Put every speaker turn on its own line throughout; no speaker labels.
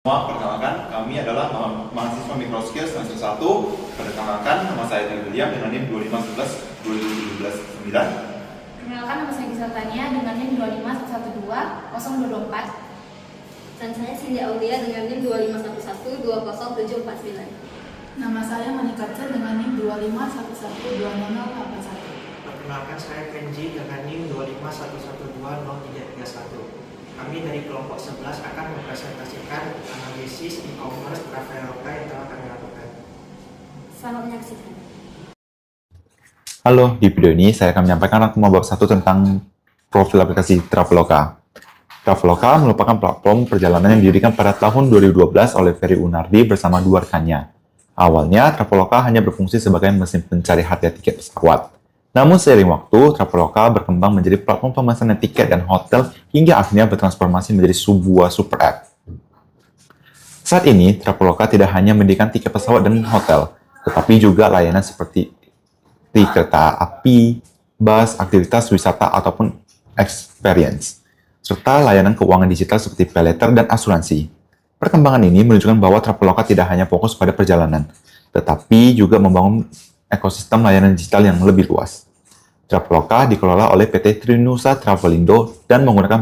Perkenalkan, kami adalah mahasiswa Microskills semester 1. Perkenalkan, nama saya Dwi William dengan NIM 2511 2017 9.
Perkenalkan, nama saya Gisel Tania dengan NIM 25112
Dan saya Cindy Aulia dengan NIM 251120749.
Nama saya Monica Chen dengan NIM 251120081.
Perkenalkan, saya Kenji dengan NIM 251120331. Kami dari kelompok 11 akan mempresentasikan analisis e-commerce Traveloka yang telah kami lakukan.
Selamat menyaksikan.
Halo, di video ini saya akan menyampaikan rangkuman bab 1 tentang profil aplikasi Traveloka. Traveloka merupakan platform perjalanan yang didirikan pada tahun 2012 oleh Ferry Unardi bersama dua rekannya. Awalnya, Traveloka hanya berfungsi sebagai mesin pencari harga tiket pesawat. Namun seiring waktu, Traveloka berkembang menjadi platform pemesanan tiket dan hotel hingga akhirnya bertransformasi menjadi sebuah super app. Saat ini, Traveloka tidak hanya menyediakan tiket pesawat dan hotel, tetapi juga layanan seperti kereta api, bus, aktivitas wisata, ataupun experience, serta layanan keuangan digital seperti paylater dan asuransi. Perkembangan ini menunjukkan bahwa Traveloka tidak hanya fokus pada perjalanan, tetapi juga membangun ekosistem layanan digital yang lebih luas. Traveloka dikelola oleh PT Trinusa Travelindo dan menggunakan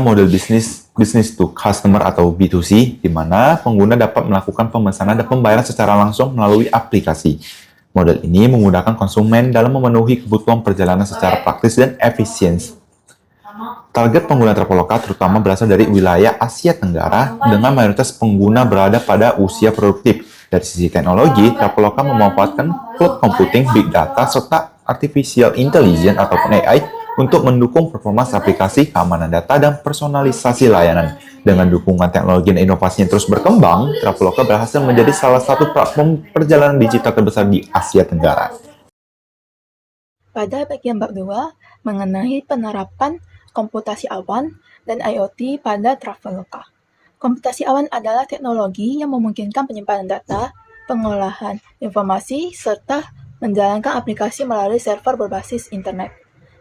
model bisnis business to customer atau B2C, di mana pengguna dapat melakukan pemesanan dan pembayaran secara langsung melalui aplikasi. Model ini memudahkan konsumen dalam memenuhi kebutuhan perjalanan secara praktis dan efisiensi. Target pengguna Traveloka terutama berasal dari wilayah Asia Tenggara dengan mayoritas pengguna berada pada usia produktif. Dari sisi teknologi, Traveloka memanfaatkan cloud computing, big data, serta artificial intelligence ataupun AI untuk mendukung performa aplikasi, keamanan data, dan personalisasi layanan. Dengan dukungan teknologi dan inovasi yang terus berkembang, Traveloka berhasil menjadi salah satu platform perjalanan digital terbesar di Asia Tenggara.
Pada bagian bab 2, mengenai penerapan komputasi awan dan IoT pada Traveloka. Komputasi awan adalah teknologi yang memungkinkan penyimpanan data, pengolahan informasi, serta menjalankan aplikasi melalui server berbasis internet.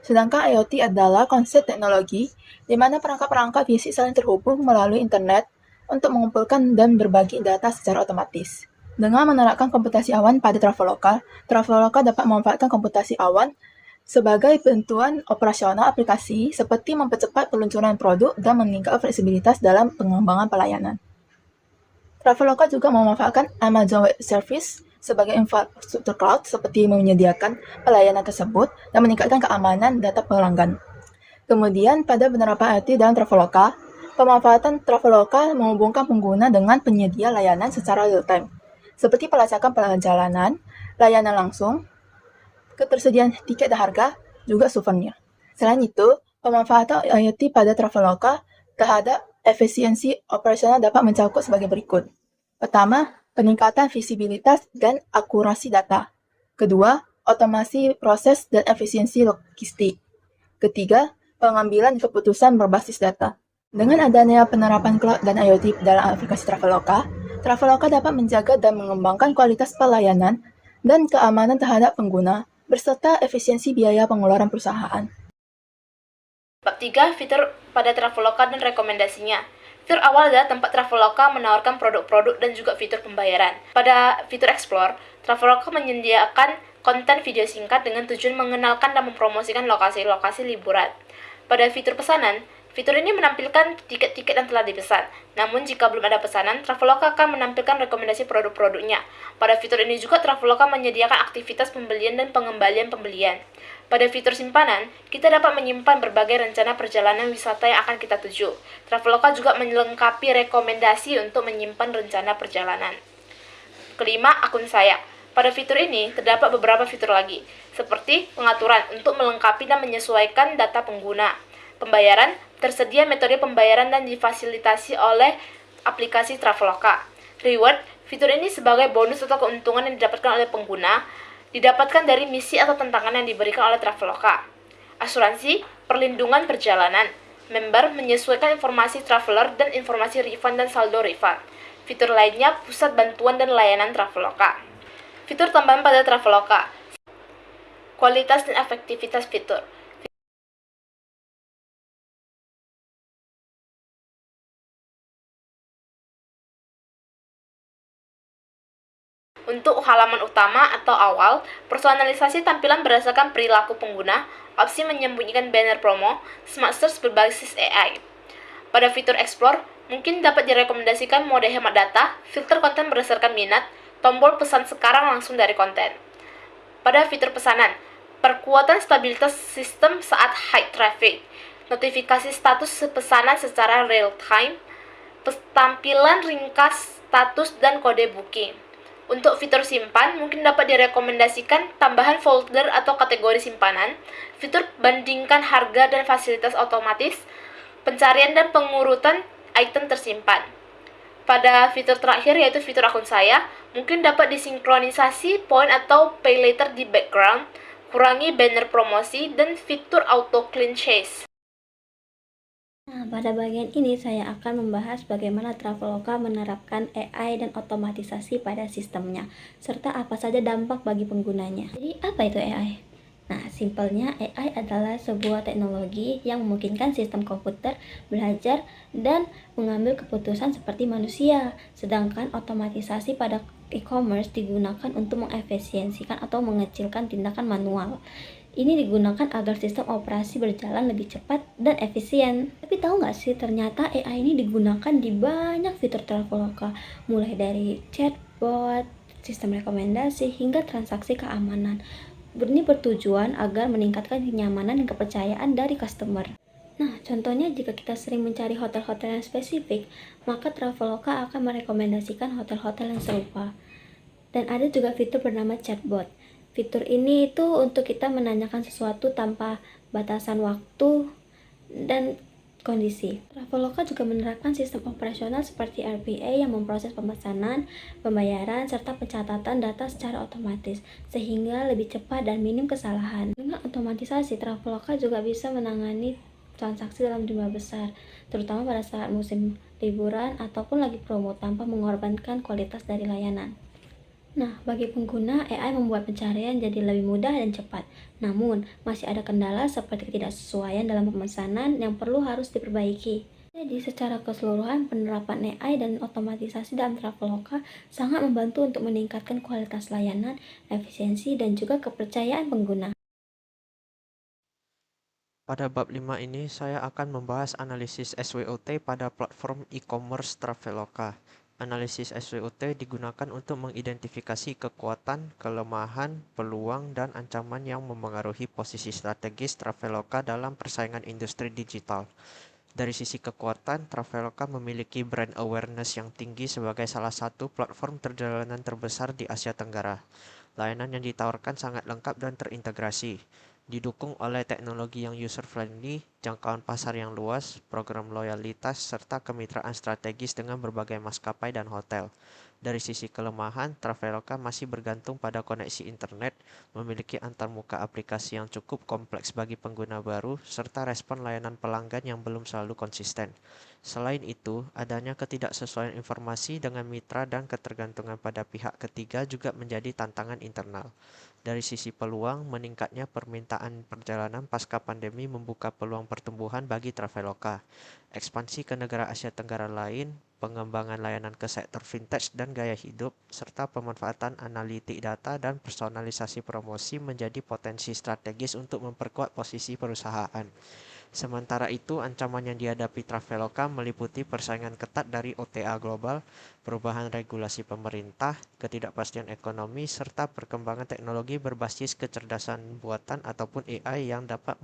Sedangkan IoT adalah konsep teknologi di mana perangkat-perangkat fisik saling terhubung melalui internet untuk mengumpulkan dan berbagi data secara otomatis. Dengan menerapkan komputasi awan pada Traveloka, Traveloka dapat memanfaatkan komputasi awan sebagai bantuan operasional aplikasi seperti mempercepat peluncuran produk dan meningkatkan fleksibilitas dalam pengembangan pelayanan. Traveloka juga memanfaatkan Amazon Web Service sebagai infrastruktur cloud seperti menyediakan pelayanan tersebut dan meningkatkan keamanan data pelanggan. Kemudian pada penerapan IoT dalam Traveloka, pemanfaatan Traveloka menghubungkan pengguna dengan penyedia layanan secara real-time, seperti pelacakan perjalanan, layanan langsung, ketersediaan tiket dan harga, juga souvenir. Selain itu, pemanfaatan IoT pada Traveloka terhadap efisiensi operasional dapat mencakup sebagai berikut. Pertama, peningkatan visibilitas dan akurasi data. Kedua, otomasi proses dan efisiensi logistik. Ketiga, pengambilan keputusan berbasis data. Dengan adanya penerapan cloud dan IoT dalam aplikasi Traveloka, Traveloka dapat menjaga dan mengembangkan kualitas pelayanan dan keamanan terhadap pengguna, beserta efisiensi biaya pengeluaran perusahaan.
Bab 3, fitur pada Traveloka dan rekomendasinya. Fitur awal adalah tempat Traveloka menawarkan produk-produk dan juga fitur pembayaran. Pada fitur Explore, Traveloka menyediakan konten video singkat dengan tujuan mengenalkan dan mempromosikan lokasi-lokasi liburan. Pada fitur pesanan, fitur ini menampilkan tiket-tiket yang telah dipesan. Namun jika belum ada pesanan, Traveloka akan menampilkan rekomendasi produk-produknya. Pada fitur ini juga Traveloka menyediakan aktivitas pembelian dan pengembalian pembelian. Pada fitur simpanan, kita dapat menyimpan berbagai rencana perjalanan wisata yang akan kita tuju. Traveloka juga melengkapi rekomendasi untuk menyimpan rencana perjalanan. Kelima, akun saya. Pada fitur ini, terdapat beberapa fitur lagi, seperti pengaturan untuk melengkapi dan menyesuaikan data pengguna. Pembayaran, tersedia metode pembayaran dan difasilitasi oleh aplikasi Traveloka. Reward, fitur ini sebagai bonus atau keuntungan yang didapatkan oleh pengguna, didapatkan dari misi atau tantangan yang diberikan oleh Traveloka. Asuransi, perlindungan perjalanan. Member menyesuaikan informasi traveler dan informasi refund dan saldo refund. Fitur lainnya, pusat bantuan dan layanan Traveloka. Fitur tambahan pada Traveloka. Kualitas dan efektivitas fitur. Untuk halaman utama atau awal, personalisasi tampilan berdasarkan perilaku pengguna, opsi menyembunyikan banner promo, smart search berbasis AI. Pada fitur Explore, mungkin dapat direkomendasikan mode hemat data, filter konten berdasarkan minat, tombol pesan sekarang langsung dari konten. Pada fitur pesanan, perkuatan stabilitas sistem saat high traffic, notifikasi status pesanan secara real time, tampilan ringkas status dan kode booking. Untuk fitur simpan, mungkin dapat direkomendasikan tambahan folder atau kategori simpanan, fitur bandingkan harga dan fasilitas otomatis, pencarian dan pengurutan item tersimpan. Pada fitur terakhir yaitu fitur akun saya, mungkin dapat disinkronisasi poin atau pay later di background, kurangi banner promosi, dan fitur auto clean chase.
Nah, pada bagian ini saya akan membahas bagaimana Traveloka menerapkan AI dan otomatisasi pada sistemnya, serta apa saja dampak bagi penggunanya. Jadi, apa itu AI? Nah, simpelnya AI adalah sebuah teknologi yang memungkinkan sistem komputer belajar dan mengambil keputusan seperti manusia, sedangkan otomatisasi pada e-commerce digunakan untuk mengefisiensikan atau mengecilkan tindakan manual. Ini digunakan agar sistem operasi berjalan lebih cepat dan efisien. Tapi tahu nggak sih, ternyata AI ini digunakan di banyak fitur Traveloka, mulai dari chatbot, sistem rekomendasi, hingga transaksi keamanan. Ini bertujuan agar meningkatkan kenyamanan dan kepercayaan dari customer. Nah, contohnya jika kita sering mencari hotel-hotel yang spesifik, maka Traveloka akan merekomendasikan hotel-hotel yang serupa. Dan ada juga fitur bernama chatbot. Fitur ini itu untuk kita menanyakan sesuatu tanpa batasan waktu dan kondisi. Traveloka juga menerapkan sistem operasional seperti RPA yang memproses pemesanan, pembayaran, serta pencatatan data secara otomatis, sehingga lebih cepat dan minim kesalahan. Dengan otomatisasi, Traveloka juga bisa menangani transaksi dalam jumlah besar, terutama pada saat musim liburan ataupun lagi promo tanpa mengorbankan kualitas dari layanan. Nah, bagi pengguna, AI membuat pencarian jadi lebih mudah dan cepat. Namun, masih ada kendala seperti ketidaksesuaian dalam pemesanan yang harus diperbaiki. Jadi, secara keseluruhan, penerapan AI dan otomatisasi dalam Traveloka sangat membantu untuk meningkatkan kualitas layanan, efisiensi, dan juga kepercayaan pengguna.
Pada bab 5 ini, saya akan membahas analisis SWOT pada platform e-commerce Traveloka. Analisis SWOT digunakan untuk mengidentifikasi kekuatan, kelemahan, peluang, dan ancaman yang memengaruhi posisi strategis Traveloka dalam persaingan industri digital. Dari sisi kekuatan, Traveloka memiliki brand awareness yang tinggi sebagai salah satu platform perjalanan terbesar di Asia Tenggara. Layanan yang ditawarkan sangat lengkap dan terintegrasi, didukung oleh teknologi yang user-friendly, jangkauan pasar yang luas, program loyalitas, serta kemitraan strategis dengan berbagai maskapai dan hotel. Dari sisi kelemahan, Traveloka masih bergantung pada koneksi internet, memiliki antarmuka aplikasi yang cukup kompleks bagi pengguna baru, serta respon layanan pelanggan yang belum selalu konsisten. Selain itu, adanya ketidaksesuaian informasi dengan mitra dan ketergantungan pada pihak ketiga juga menjadi tantangan internal. Dari sisi peluang, meningkatnya permintaan perjalanan pasca pandemi membuka peluang pertumbuhan bagi Traveloka. Ekspansi ke negara Asia Tenggara lain, pengembangan layanan ke sektor vintage dan gaya hidup, serta pemanfaatan analitik data dan personalisasi promosi menjadi potensi strategis untuk memperkuat posisi perusahaan. Sementara itu, ancaman yang dihadapi Traveloka meliputi persaingan ketat dari OTA global, perubahan regulasi pemerintah, ketidakpastian ekonomi, serta perkembangan teknologi berbasis kecerdasan buatan ataupun AI yang dapat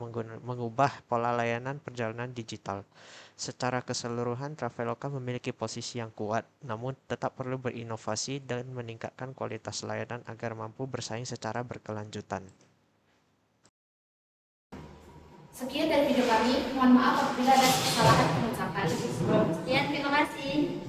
mengubah pola layanan perjalanan digital. Secara keseluruhan, Traveloka memiliki posisi yang kuat, namun tetap perlu berinovasi dan meningkatkan kualitas layanan agar mampu bersaing secara berkelanjutan.
Sekian dari video kami. Mohon maaf apabila ada kesalahan pengucapan.
Sekian, terima kasih.